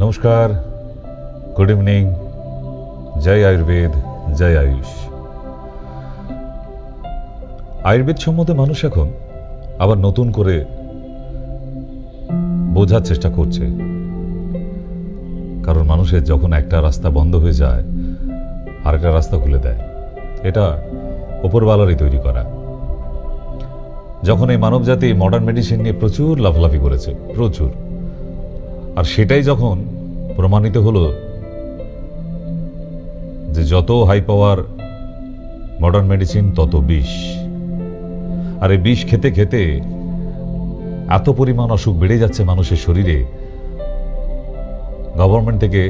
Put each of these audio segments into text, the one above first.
নমস্কার, good evening, জয় আয়ুর্বেদ, জয় আয়ুষ। আয়ুর্বেদ সম্বন্ধে মানুষ এখন আবার নতুন করে বোঝার চেষ্টা করছে, কারণ মানুষের যখন একটা রাস্তা বন্ধ হয়ে যায় আরেকটা রাস্তা খুলে দেয়। এটা ওপরওয়ালারই তৈরি করা। যখন এই মানব জাতি মডার্ন মেডিসিন নিয়ে প্রচুর লাফালাফি করেছে, প্রচুর, আর সেটাই যখন প্রমাণিত হলো যে যত হাই পাওয়ার মডার্ন মেডিসিন তত বিষ, আর এই বিষ খেতে খেতে এত পরিমাণ অসুখ বেড়ে যাচ্ছে মানুষের শরীরে, গভর্নমেন্ট থেকে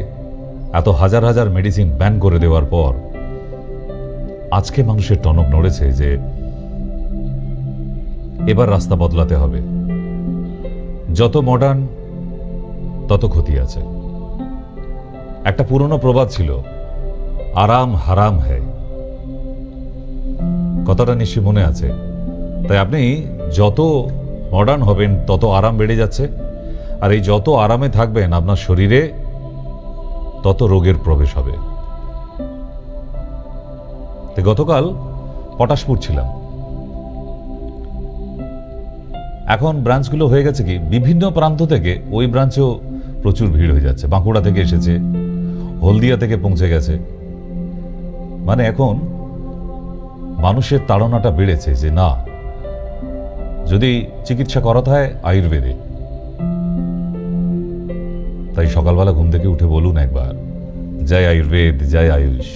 এত হাজার হাজার মেডিসিন ব্যান করে দেওয়ার পর আজকে মানুষের টনক নড়েছে যে এবার রাস্তা বদলাতে হবে। যত মডার্ন তত ক্ষতি আছে। একটা পুরনো প্রবাদ ছিল, আরাম হারাম হ্যায়। কথাটা নিশ্চয়ই মনে আছে। তাই আপনি যত মডার্ন হবেন তত আরাম বেড়ে যাচ্ছে, আর এই যত আরামে থাকবেন আপনার শরীরে তত রোগের প্রবেশ হবে। গতকাল পটাশপুর ছিলাম। এখন ব্রাঞ্চগুলো হয়ে গেছে কি, বিভিন্ন প্রান্ত থেকে ওই ব্রাঞ্চেও প্রচুর ভিড় হয়ে যাচ্ছে। বাঁকুড়া থেকে এসেছে, হলদিয়া থেকে পৌঁছে গেছে। মানে এখন মানুষের তাড়নাটা বেড়েছে যে না, যদি চিকিৎসা করাতে হয় আয়ুর্বেদে। তাই সকালবেলা ঘুম থেকে উঠে বলুন একবার, জয় আয়ুর্বেদ, জয় আয়ুষ।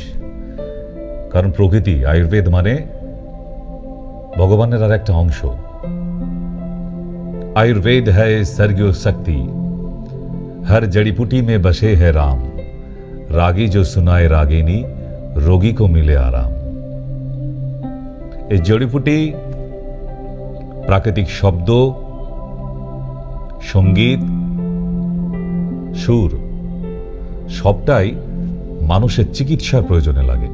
কারণ প্রকৃতি, আয়ুর্বেদ মানে ভগবানের আর একটা অংশ। आयुर्वेद है सर्ग्यो शक्ति, हर जड़ी बूटी में बसे है राम, रागी जो सुनाए रागिनी, रोगी को मिले आराम। এই জড়িপুটি, প্রাকৃতিক শব্দ, সঙ্গীত, সুর সবটাই মানুষের চিকিৎসার প্রয়োজনে লাগে।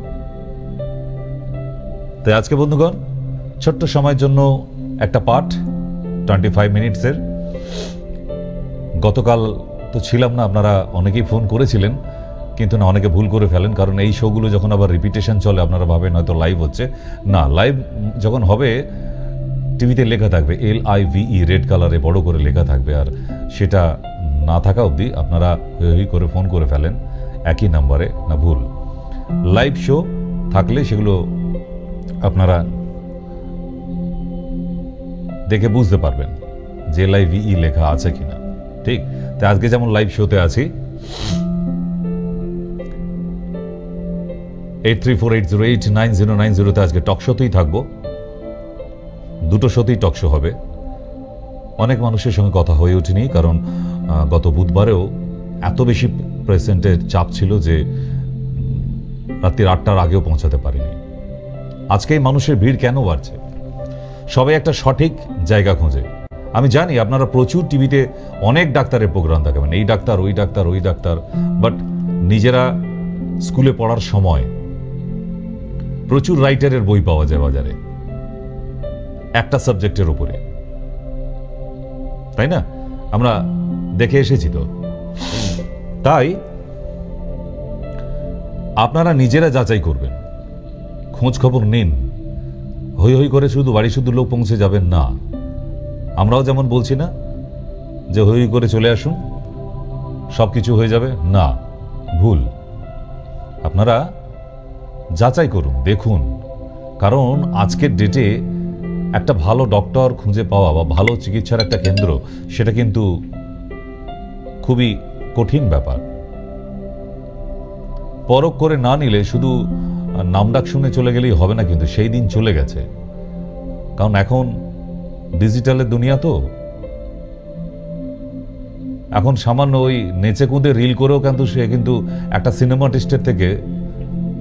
তাই আজকে বন্ধুগণ, ছোট্ট সময়ের জন্য একটা পাঠ 25 মিনিটসের। গতকাল তো ছিলাম না, আপনারা অনেকেই ফোন করেছিলেন, কিন্তু না, অনেকে ভুল করে ফেলেন। কারণ এই শোগুলো যখন আবার রিপিটেশন চলে আপনারা ভাবেন হয়তো লাইভ হচ্ছে। না, লাইভ যখন হবে টিভিতে লেখা থাকবে LIVE, রেড কালারে বড় করে লেখা থাকবে। আর সেটা না থাকা অবধি আপনারা করে ফোন করে ফেলেন একই নাম্বারে। না, ভুল। লাইভ শো থাকলে সেগুলো আপনারা দেখে বুঝতে পারবেন যে LIVE লেখা আছে কিনা। ঠিক, তো আজকে যেমন লাইভ শোতে আছি 8348089090 তে আজকে টক শোতেই থাকবো। দুটো শোতেই টক শো হবে। অনেক মানুষের সঙ্গে কথা হয়ে ওঠেনি, কারণ গত বুধবারেও এত বেশি পেশেন্টের চাপ ছিল যে রাত্রির 8টার আগেও পৌঁছাতে পারিনি। আজকেই মানুষের ভিড় কেন বাড়ছে? সবাই একটা সঠিক জায়গা খোঁজে। আমি জানি আপনারা প্রচুর টিভিতে অনেক ডাক্তারের প্রোগ্রাম দেখাবেন, এই ডাক্তার, ওই ডাক্তার, ওই ডাক্তার, বাট নিজেরা স্কুলে পড়ার সময় প্রচুর রাইটারের বই পাওয়া যায় বাজারে একটা সাবজেক্টের উপরে, তাই না? আমরা দেখে এসেছি তো। তাই আপনারা নিজেরা যাচাই করবেন, খোঁজ খবর নিন। হই হই করে শুধু বাড়ি শুধু লোক পৌঁছে যাবেন না। আমরাও যেমন বলছি না যে হই হই করে চলে আসুন, সবকিছু হয়ে যাবে, না, ভুল। আপনারা যাচাই করুন, দেখুন। কারণ আজকের ডেটে একটা ভালো ডক্টর খুঁজে পাওয়া বা ভালো চিকিৎসার একটা কেন্দ্র, সেটা কিন্তু খুবই কঠিন ব্যাপার। পরখ করে না নিলে শুধু নামডাক শুনে চলে গেলেই হবে না, কিন্তু সেই দিন চলে গেছে। কারণ এখন ডিজিটালের দুনিয়া, তো এখন সামান্য ওই নেচে কুঁদে রিল করেও কিন্তু সে কিন্তু একটা সিনেমা আর্টিস্টের থেকে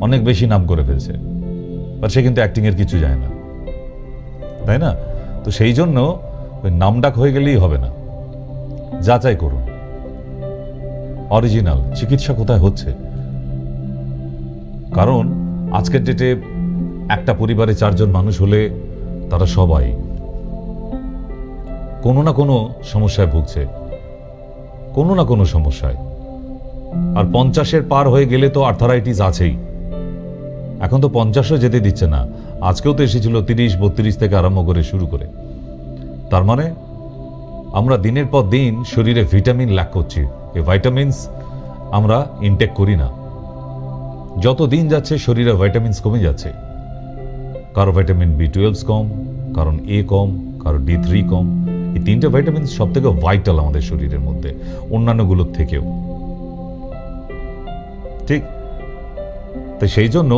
অনেক বেশি নাম করে ফেলছে, আর সে কিন্তু অ্যাক্টিং এর কিছু যায় না, তাই না? তো সেই জন্য ওই নামডাক হয়ে গেলেই হবে না, যাচাই করুন অরিজিনাল চিকিৎসা কোথায় হচ্ছে। কারণ আজকের ডেটে একটা পরিবারে 4 জন মানুষ হলে তারা সবাই কোনো না কোনো সমস্যায় ভুগছে, কোনো না কোনো সমস্যায়। আর 50-এর পার হয়ে গেলে তো আর্থারাইটিস আছেই। এখন তো 50-ও যেতে দিচ্ছে না। আজকেও তো এসেছিল 30-32 থেকে আরম্ভ করে শুরু করে। তার মানে আমরা দিনের পর দিন শরীরে ভিটামিন ল্যাক করছি। এই ভাইটামিনস আমরা ইনটেক করি না। যত দিন যাচ্ছে শরীরে ভাইটামিনস কমে যাচ্ছে। কারো ভিটামিন B12 কম, কারণ A কম, কারো D3 কম। এই 3টে ভাইটামিনস সব থেকে ভাইটাল আমাদের শরীরের মধ্যে, অন্যান্যগুলোর থেকেও। ঠিক, তাই সেই জন্য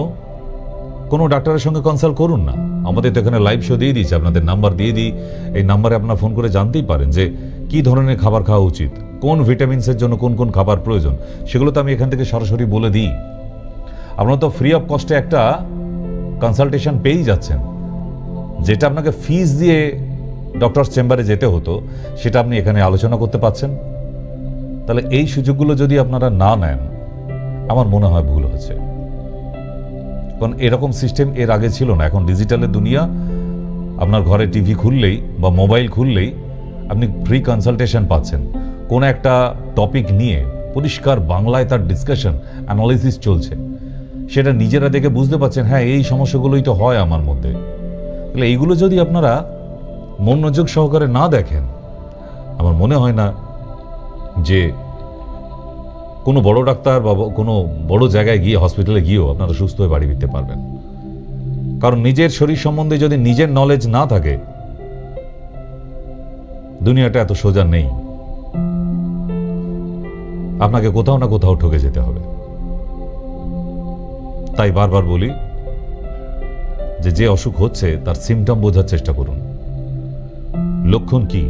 কোনো ডাক্তারের সঙ্গে কনসাল্ট করুন না। আমাদের তো এখানে লাইভ শো দিয়ে দিয়েছে, আপনাদের নাম্বার দিয়ে দিই। এই নাম্বারে আপনারা ফোন করে জানতেই পারেন যে কি ধরনের খাবার খাওয়া উচিত, কোন ভিটামিনসের জন্য কোন কোন খাবার প্রয়োজন, সেগুলো তো আমি এখান থেকে সরাসরি বলে দিই। আপনারা তো ফ্রি অফ কস্টে একটা কনসালটেশন পেয়েই যাচ্ছেন। যেটা আপনাকে ফিস দিয়ে ডক্টর চেম্বারে যেতে হতো, সেটা আপনি এখানে আলোচনা করতে পারছেন। তাহলে এই সুযোগগুলো যদি আপনারা না নেন, আমার মনে হয় ভুল হচ্ছে। কারণ এরকম সিস্টেম এর আগে ছিল না। এখন ডিজিটালের দুনিয়া। আপনার ঘরে টিভি খুললেই বা মোবাইল খুললেই আপনি ফ্রি কনসালটেশন পাচ্ছেন। কোন একটা টপিক নিয়ে পরিষ্কার বাংলায় তার ডিসকাশন, অ্যানালিসিস চলছে। সেটা নিজেরা দেখে বুঝতে পারছেন, হ্যাঁ এই সমস্যাগুলোই তো হয় আমার মধ্যে। তাহলে এইগুলো যদি আপনারা মনোযোগ সহকারে না দেখেন, আমার মনে হয় না যে কোনো বড় ডাক্তার বা কোনো বড় জায়গায় গিয়ে, হসপিটালে গিয়েও আপনারা সুস্থ হয়ে বাড়ি ফিরতে পারবেন। কারণ নিজের শরীর সম্বন্ধে যদি নিজের নলেজ না থাকে, দুনিয়াটা এত সোজা নেই। আপনাকে কোথাও না কোথাও ঠকে যেতে হবে। তাই বারবার বলি যে যে অসুখ হচ্ছে তার সিমটম বোঝার চেষ্টা করুন। লক্ষণ কি?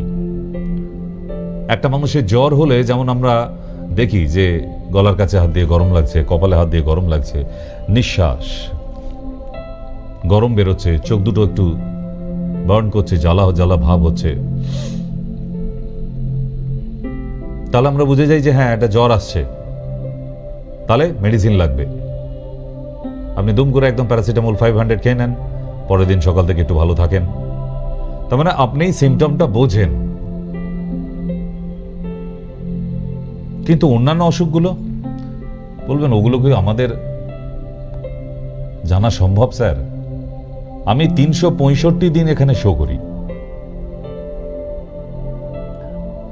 একটা মানুষের জ্বর হলে যেমন আমরা দেখি যে গলার কাছে হাত দিয়ে গরম লাগছে, কপালে হাত দিয়ে গরম লাগছে, নিঃশ্বাস গরম বেরোচ্ছে, চোখ দুটো একটু বার্ন করছে, জ্বালা জ্বালা ভাব হচ্ছে, তাহলে আমরা বুঝে যাই যে হ্যাঁ একটা জ্বর আসছে, তাহলে মেডিসিন লাগবে। আপনি দুম করে একদম প্যারাসিটামল 500 খেয়ে নেন, পরের দিন সকাল থেকে একটু ভালো থাকেন। তার মানে আপনি সিমটমটা বোঝেন। কিন্তু অন্যান্য অসুখগুলো বলবেন ওগুলো কি আমাদের জানা সম্ভব? স্যার, আমি 365 দিন এখানে শো করি।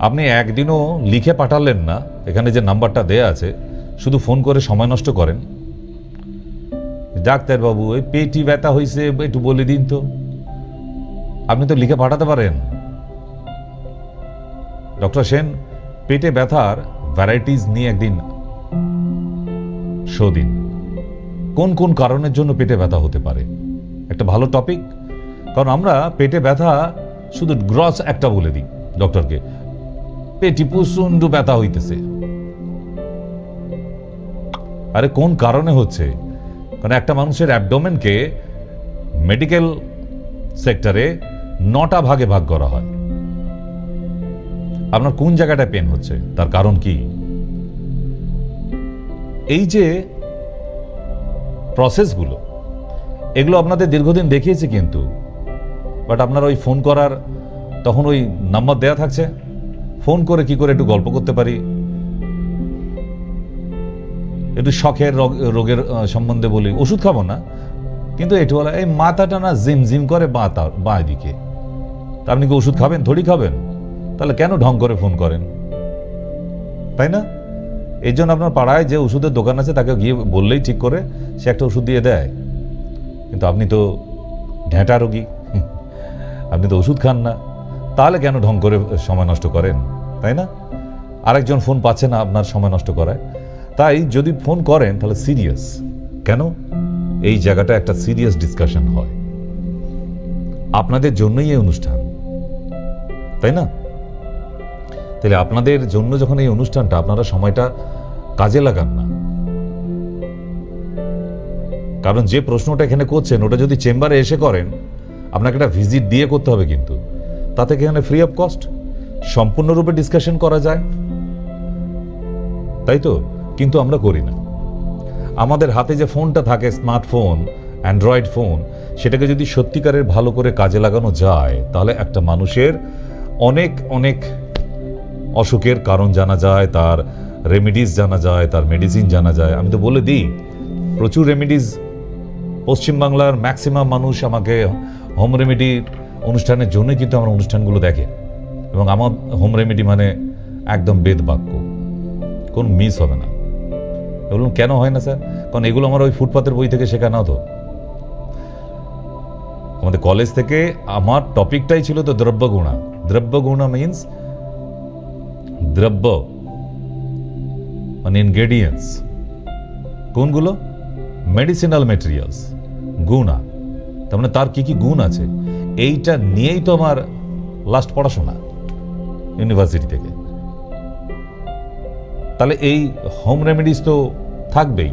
আপনি একদিনও লিখে পাঠালেন না, এখানে যে নাম্বারটা দেয়া আছে, শুধু ফোন করে সময় নষ্ট করেন। ডাক্তারবাবু ওই পেটি ব্যথা হয়েছে, একটু বলে দিন তো। আপনি তো লিখে পাঠাতে পারেন। ডক্টর সেন পেটে ব্যথার ভ্যারাইটিস নিয়ে একদিন শো দিন। কোন কোন কারণের জন্য পেটে ব্যথা হতে পারে, একটা ভালো টপিক। কারণ আমরা পেটে ব্যথা শুধু গ্রস একটা বলে দিই ডক্টরকে, পেটি প্রচন্ড ব্যথা হইতেছে। আরে কোন কারণে হচ্ছে? কারণ একটা মানুষের অ্যাবডোমেনকে মেডিকেল সেক্টরে 9টা ভাগে ভাগ করা হয়। আপনার কোন জায়গাটায় পেন হচ্ছে, তার কারণ কি? এই যে প্রসেসগুলো, এগুলো আপনাদের দীর্ঘদিন দেখিয়েছি, কিন্তু বাট আপনারা ওই ফোন করার, তখন ওই নাম্বার দেয়া থাকছে, ফোন করে কি করে একটু গল্প করতে পারি, একটু শখের রোগের সম্বন্ধে বলি, ওষুধ খাবো না, কিন্তু একটু বলা এই মাথাটা না জিম জিম করে বাঁ দিকে, তা আপনি কি ওষুধ খাবেন? থোড়ি খাবেন। তাহলে কেন ঢং করে ফোন করেন, তাই না? এই জন্য আপনার পাড়ায় যে ওষুধের দোকান আছে তাকে গিয়ে বললেই ঠিক করে সে একটা ওষুধ দিয়ে দেয়। কিন্তু আপনি তো ঢেঁটা রোগী, আপনি তো ওষুধ খান না, তাহলে কেন ঢং করে সময় নষ্ট করেন, তাই না? আরেকজন ফোন পাচ্ছে না আপনার সময় নষ্ট করায়। তাই যদি ফোন করেন তাহলে সিরিয়াস। কেন? এই জায়গাটা একটা সিরিয়াস ডিসকাশন হয়। আপনাদের জন্যই এই অনুষ্ঠান, তাই না? তাহলে আপনাদের জন্য যখন এই অনুষ্ঠানটা, আপনারা সময়টা কাজে লাগান না। কারণ যে প্রশ্নটা এখানে করছেন ওটা যদি চেম্বারে এসে করেন, আপনাকে একটা ভিজিট দিয়ে করতে হবে, কিন্তু তাতে এখানে ফ্রি অফ কস্ট সম্পূর্ণরূপে ডিসকাশন করা যায়, তাই তো? কিন্তু আমরা করি না। আমাদের হাতে যে ফোনটা থাকে, স্মার্টফোন, অ্যান্ড্রয়েড ফোন, সেটাকে যদি সত্যিকারের ভালো করে কাজে লাগানো যায়, তাহলে একটা মানুষের অনেক অনেক অসুখের কারণ জানা যায়, তার রেমিডিস জানা যায়, তার মেডিসিন জানা যায়। আমি তো বলে দিই, প্রচুর রেমিডিস। পশ্চিমবাংলার ম্যাক্সিমাম মানুষ আমাকে হোম রেমেডি অনুষ্ঠানের জন্য কিন্তু আমার অনুষ্ঠানগুলো দেখে, এবং আমার হোম রেমেডি মানে একদম বেদ বাক্য, কোন মিস হবে না। এগুলো কেন হয় না স্যার? কারণ এগুলো আমার ওই ফুটপাতের বই থেকে শেখানো হতো। আমাদের কলেজ থেকে আমার টপিকটাই ছিল তো দ্রব্যগুণা। দ্রব্যগুণা মিন্স দ্রব্য মানে ইনগ্রেডিয়েন্টস। কোনগুলো? Medicinal materials. গুণা তার মানে তার কি কি গুণ আছে, এইটা নিয়েই তো আমার লাস্ট পড়াশোনা ইউনিভার্সিটি থেকে। তাহলে এই হোম রেমেডিস তো থাকবেই,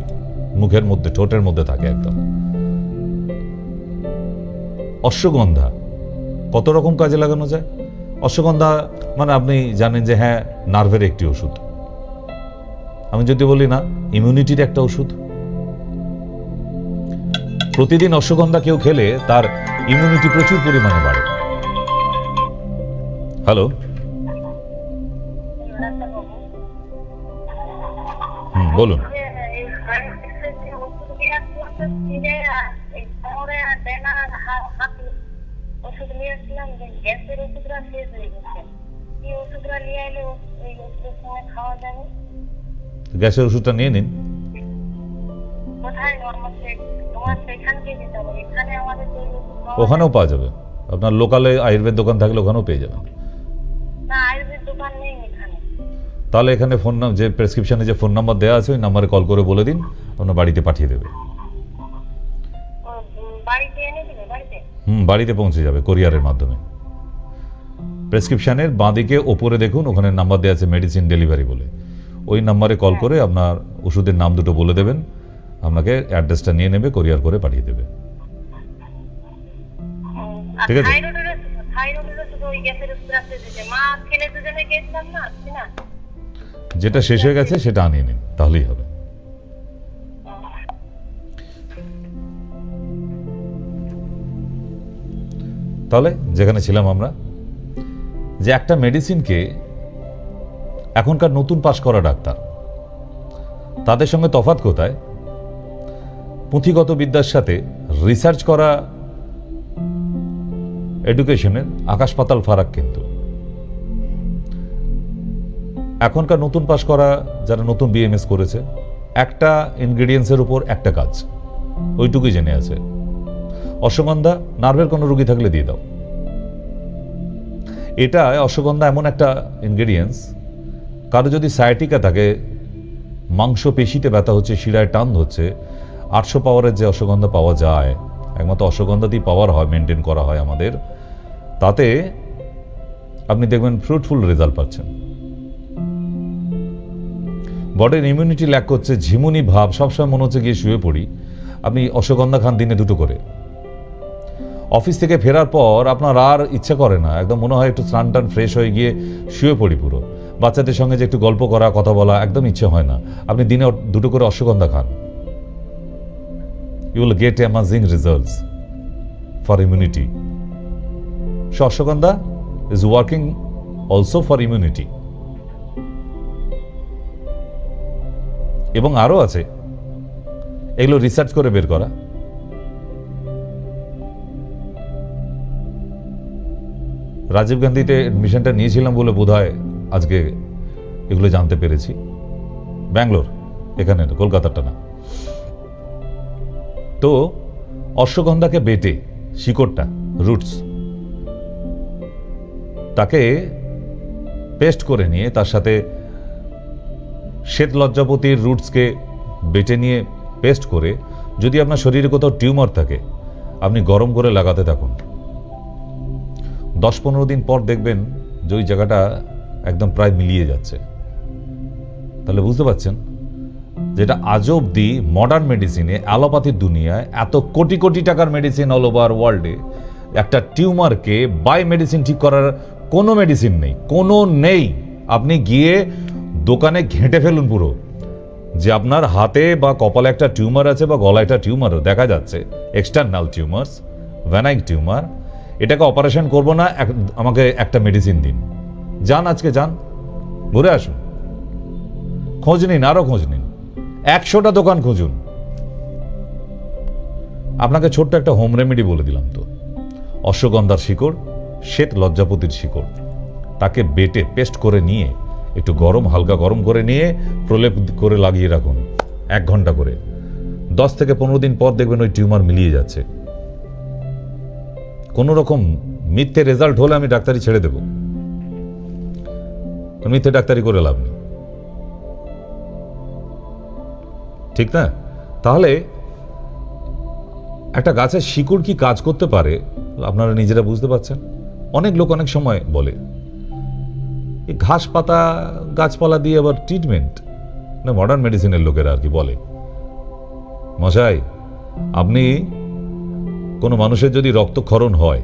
মুখের মধ্যে, ঠোঁটের মধ্যে থাকে একদম। অশ্বগন্ধা কত রকম কাজে লাগানো যায়। অশ্বগন্ধা মানে আপনি জানেন যে হ্যাঁ, নার্ভের একটি ওষুধ। আমি যদি বলি না, ইমিউনিটির একটা ওষুধ। প্রতিদিন অশ্বগন্ধা কেউ খেলে তার ইমিউনিটি প্রচুর পরিমাণে বাড়ে। হ্যালো, বলুন। গ্যাসের ওষুধটা নিয়ে নিন। ওখানেও পাওয়া যাবে, আপনার লোকালে আয়ুর্বেদ দোকান থাকলে ওখানেও পেয়ে যাবেন। তাহলে এখানে ফোন নাম্বার, যে প্রেসক্রিপশনে যে ফোন নাম্বার দেওয়া আছে ওই নাম্বারে কল করে বলে দিন, আপনার বাড়িতে পাঠিয়ে দেবে। বাড়িতে পৌঁছে যাবে কোরিয়ারের মাধ্যমে। প্রেসক্রিপশনের বাঁদিকে ওপরে দেখুন, ওখানে নাম্বার দেওয়া আছে মেডিসিন ডেলিভারি বলে। ওই নাম্বারে কল করে আপনার ওষুধের নাম দুটো বলে দেবেন, আপনাকে অ্যাড্রেসটা নিয়ে নেবে, কোরিয়ার করে পাঠিয়ে দেবে। ঠিক আছে? যেটা শেষ হয়ে গেছে সেটা আনিয়ে নিন, তাহলেই হবে। তাহলে যেখানে ছিলাম আমরা, যে একটা মেডিসিনকে এখনকার নতুন পাশ করা ডাক্তার, তাদের সঙ্গে তফাৎ কোথায়? পুঁথিগত বিদ্যার সাথে রিসার্চ করা এডুকেশনের আকাশ পাতাল ফারাক। কিন্তু এখনকার নতুন পাশ করা যারা নতুন বিএমএস করেছে, একটা ইনগ্রেডিয়েন্টসের উপর একটা কাজ, ওইটুকুই জেনে আছে। অশ্বগন্ধা নার্ভের কোনো রোগী থাকলে দিয়ে দাও। এটা অশ্বগন্ধা এমন একটা ইনগ্রেডিয়েন্টস, কারো যদি সায়াটিকা থাকে, মাংস পেশিতে ব্যথা হচ্ছে, শিরায় টান হচ্ছে, 800 পাওয়ারের যে অশ্বগন্ধা পাওয়া যায়, একমাত্র অশ্বগন্ধাতেই পাওয়ার হয়, মেনটেন করা হয় আমাদের, তাতে আপনি দেখবেন ফ্রুটফুল রেজাল্ট পাচ্ছেন। বডির ইমিউনিটি ল্যাক করছে, ঝিমুনি ভাব, সবসময় মনে হচ্ছে গিয়ে শুয়ে পড়ি, আপনি অশ্বগন্ধা খান দিনে 2টো করে। অফিস থেকে ফেরার পর আপনার আর ইচ্ছা করে না, একদম মনে হয় একটু স্নান টান ফ্রেশ হয়ে গিয়ে শুয়ে পড়ি পুরো। বাচ্চাদের সঙ্গে যে একটু গল্প করা, কথা বলা, একদম ইচ্ছে হয় না। আপনি দিনে 2টো করে অশ্বগন্ধা খান, you will get amazing results for immunity. So ashwagandha is working also for immunity. এবং আরো আছে, এগুলো রিসার্চ করে বের করা। রাজীব গান্ধীতে এডমিশনটা নিয়েছিলাম বলে বোধহয় আজকে এগুলো জানতে পেরেছি। ব্যাঙ্গালোর, এখানে না, কলকাতাটা না। তো অশ্বগন্ধাকে বেটে, শিকড়টা, রুটস, তাকে পেস্ট করে নিয়ে, তার সাথে শ্বেত লজ্জাপতির রুটসকে বেটে নিয়ে পেস্ট করে, যদি আপনার শরীরে কোথাও টিউমার থাকে, আপনি গরম করে লাগাতে থাকুন। 10-15 দিন পর দেখবেন যে ওই জায়গাটা একদম প্রায় মিলিয়ে যাচ্ছে। তাহলে বুঝতে পারছেন যেটা আজ অব্দি মডার্ন মেডিসিনে, অ্যালোপ্যাথির দুনিয়ায়, এত কোটি কোটি টাকার মেডিসিন অল ওভার ওয়ার্ল্ডে, একটা টিউমারকে বাই মেডিসিন ঠিক করার কোনো মেডিসিন নেই, কোনো নেই। আপনি গিয়ে দোকানে ঘেঁটে ফেলুন পুরো, যে আপনার হাতে বা কপালে একটা টিউমার আছে বা গলায় একটা টিউমারও দেখা যাচ্ছে, এক্সটার্নাল টিউমার্স, ভ্যানাইক টিউমার, এটাকে অপারেশন করব না, আমাকে একটা মেডিসিন দিন। যান, আজকে যান, ঘুরে আসুন। খোঁজ নিন, আরো খোঁজ নিন, 100টা দোকান খুঁজুন। আপনাকে ছোট্ট একটা হোম রেমেডি বলে দিলাম তো, অশ্বগন্ধার শিকড়, শ্বেত লজ্জাপতির শিকড়, তাকে বেটে পেস্ট করে নিয়ে একটু হালকা গরম করে নিয়ে প্রলেপ করে লাগিয়ে রাখুন 1 ঘন্টা করে। 10 থেকে 15 দিন পর দেখবেন ওই টিউমার মিলিয়ে যাচ্ছে। কোন রকম মিথ্যে রেজাল্ট হলে আমি ডাক্তারি ছেড়ে দেব, মিথ্যে ডাক্তারি করে লাভ নেই, ঠিক না? তাহলে একটা গাছের শিকড় কি কাজ করতে পারে আপনারা নিজেরা বুঝতে পারছেন। অনেক লোক অনেক সময় বলে এই ঘাস পাতা গাছপালা দিয়ে আবার ট্রিটমেন্ট, না মডার্ন মেডিসিনের লোকেরা আর কি বলে। মশাই, আপনি কোনো মানুষের যদি রক্তক্ষরণ হয়,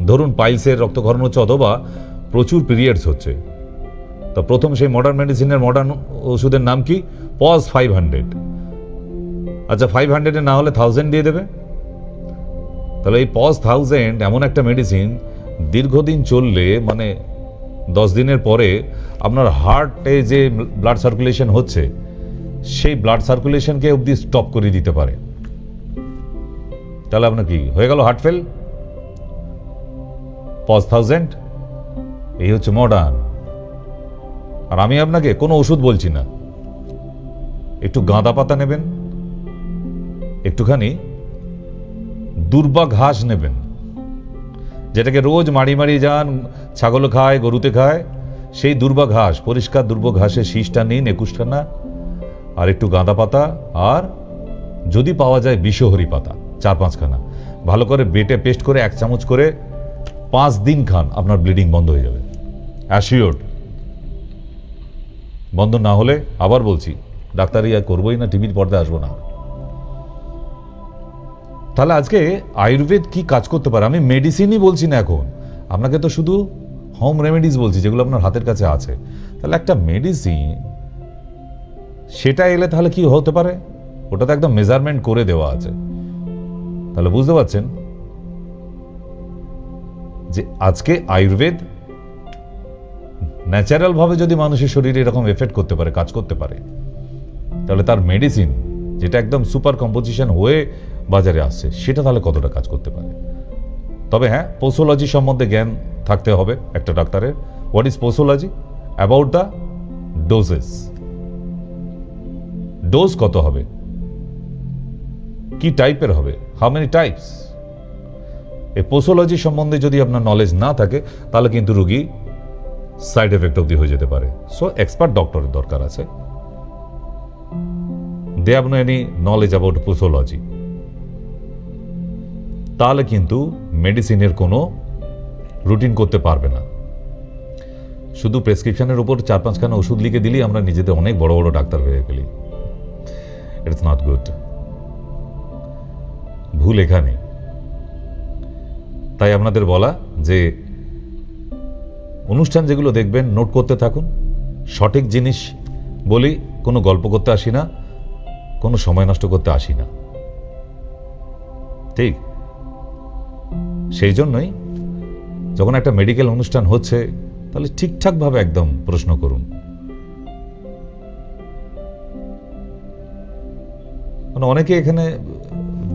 ধরুন পাইলসের রক্তক্ষরণ হচ্ছে অথবা প্রচুর পিরিয়ডস হচ্ছে, তা প্রথম সেই মডার্ন মেডিসিনের মডার্ন ওষুধের নাম কি? পজ 500। আচ্ছা 500 না হলে 1000 দিয়ে দেবে। তাহলে এই পজ 1000 এমন একটা মেডিসিন, দীর্ঘদিন চললে মানে 10 দিনের পরে আপনার হার্টে যে ব্লাড সার্কুলেশন হচ্ছে সেই ব্লাড সার্কুলেশনকে অবধি স্টপ করে দিতে পারে। তাহলে আপনার কি হয়ে গেল? Heart fail. পজ 1000, এই হচ্ছে মডার্ন। আর আমি আপনাকে কোনো ওষুধ বলছি না, একটু গাঁদা পাতা নেবেন, একটুখানি দুর্বা ঘাস নেবেন, যেটাকে রোজ মাড়ি মাড়ি যান, ছাগল খায়, গরুতে খায়, সেই দুর্বা ঘাস, পরিষ্কার দুর্বা ঘাসের শীষটা নিন 21টা না, আর একটু গাঁদা পাতা, আর যদি পাওয়া যায় বিষহরি পাতা 4-5 খানা, ভালো করে বেটে পেস্ট করে 1 চামচ করে 5 দিন খান, আপনার ব্লিডিং বন্ধ হয়ে যাবে, অ্যাসিওর্ড। বন্ধ না হলে আবার বলছি, ডাক্তারি আর করবোই না, টিভির পর্দায় আসবো না। তাহলে আজকে আয়ুর্বেদ কি কাজ করতে পারে? আমি মেডিসিনই বলছি না এখন, আপনাকে তো শুধু হোম রেমেডিজ বলছি যেগুলো আপনার হাতের কাছে আছে। তাহলে একটা মেডিসিন সেটা এলে তাহলে কি হতে পারে? ওটা তো একদম মেজারমেন্ট করে দেওয়া আছে। তাহলে বুঝতে পারছেন যে আজকে আয়ুর্বেদ ন্যাচারাল ভাবে যদি মানুষের শরীরে এরকম এফেক্ট করতে পারে, কাজ করতে পারে, তাহলে তার মেডিসিন যেটা একদম সুপার কম্পোজিশন হয়ে বাজারে আসছে সেটা তাহলে কতটা কাজ করতে পারে। তবে হ্যাঁ, পোসোলজি সম্বন্ধে জ্ঞান থাকতে হবে একটা ডাক্তারের। What is posology? About the doses. Dose কত হবে, কি টাইপের হবে, হাউ মেনি টাইপস। এই পোসোলজি সম্বন্ধে যদি আপনার নলেজ না থাকে তাহলে কিন্তু রোগী সাইড এফেক্ট অবধি হয়ে যেতে পারে। সো এক্সপার্ট ডক্টরের দরকার আছে। They have no any knowledge about posology. তাহলে কিন্তু মেডিসিনের কোনো রুটিন করতে পারবে না। শুধু প্রেসক্রিপশনের উপর 4-5 খানা ওষুধ লিখে দিলেই আমরা নিজেদের অনেক বড় বড় ডাক্তার হয়ে ফেলি। It's not good. ভুল এখানে। তাই আপনাদের বলা যে অনুষ্ঠান যেগুলো দেখবেন নোট করতে থাকুন, সঠিক জিনিস বলি, কোনো গল্প করতে আসি না, কোনো সময় নষ্ট করতে আসি না, ঠিক? সেই জন্যই যখন একটা মেডিকেল অনুষ্ঠান হচ্ছে তাহলে ঠিকঠাকভাবে একদম প্রশ্ন করুন। মানে অনেকে এখানে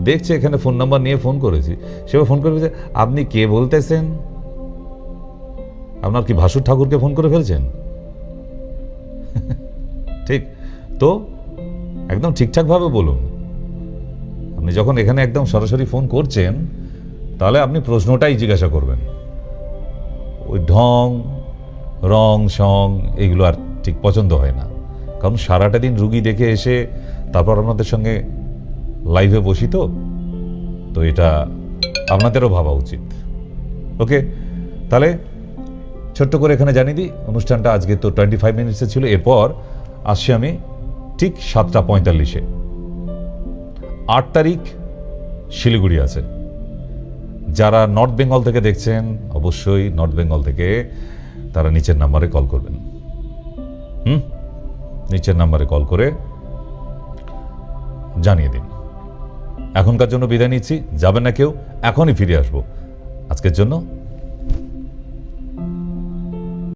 দেখছে, এখানে ফোন নাম্বার নিয়ে ফোন করেছি, সেও ফোন করবে যে আপনি কে বলতেছেন, আপনার কি ভাসুর ঠাকুরকে ফোন করে ফেলছেন? ঠিক তো, একদম ঠিকঠাকভাবে বলুন। আপনি যখন এখানে একদম সরাসরি ফোন করছেন তাহলে আপনি প্রশ্নটাই জিজ্ঞাসা করবেন। ওই ঢং রং সং এগুলো আর ঠিক পছন্দ হয় না, কারণ সারাটা দিন রুগী দেখে এসে তারপর আপনাদের সঙ্গে লাইভে বসি, তো এটা আপনাদেরও ভাবা উচিত। ওকে, তাহলে ছোট্ট করে এখানে জানিয়ে দিই, অনুষ্ঠানটা আজকে তো 25 মিনিটসে ছিল। এরপর আসছি আমি ঠিক 7:45-এ। 8 তারিখ শিলিগুড়ি আছে। যারা নর্থ বেঙ্গল থেকে দেখছেন অবশ্যই নর্থ বেঙ্গল থেকে তারা নিচের নাম্বারে কল করবেন। নিচের নাম্বারে কল করে জানিয়ে দিন। এখনকার জন্য বিদায় নিচ্ছি, যাবেন না কেউ, এখনই ফিরে আসবো। আজকের জন্য